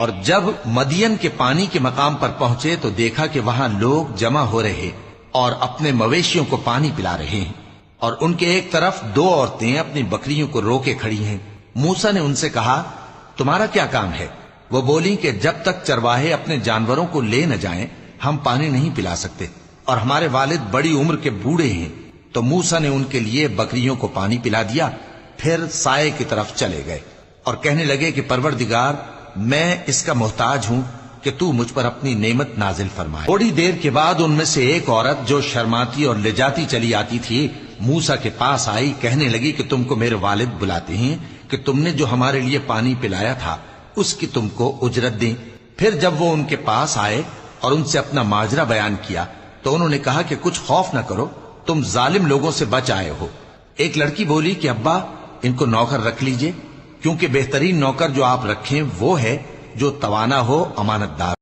اور جب مدین کے پانی کے مقام پر پہنچے تو دیکھا کہ وہاں لوگ جمع ہو رہے اور اپنے مویشیوں کو پانی پلا رہے ہیں، اور ان کے ایک طرف دو عورتیں اپنی بکریوں کو روکے کھڑی ہیں۔ موسیٰ نے ان سے کہا تمہارا کیا کام ہے؟ وہ بولی کہ جب تک چرواہے اپنے جانوروں کو لے نہ جائیں ہم پانی نہیں پلا سکتے، اور ہمارے والد بڑی عمر کے بوڑھے ہیں۔ تو موسیٰ نے ان کے لیے بکریوں کو پانی پلا دیا، پھر سائے کی طرف چلے گئے اور کہنے لگے کہ پروردگار میں اس کا محتاج ہوں کہ تو مجھ پر اپنی نعمت نازل فرمائے۔ تھوڑی دیر کے بعد ان میں سے ایک عورت جو شرماتی اور لجاتی چلی آتی تھی موسیٰ کے پاس آئی، کہنے لگی کہ تم کو میرے والد بلاتے ہیں کہ تم نے جو ہمارے لیے پانی پلایا تھا اس کی تم کو اجرت دیں۔ پھر جب وہ ان کے پاس آئے اور ان سے اپنا ماجرا بیان کیا تو انہوں نے کہا کہ کچھ خوف نہ کرو، تم ظالم لوگوں سے بچ آئے ہو۔ ایک لڑکی بولی کہ ابا ان کو نوکر رکھ لیجئے، کیونکہ بہترین نوکر جو آپ رکھیں وہ ہے جو توانا ہو، امانت دار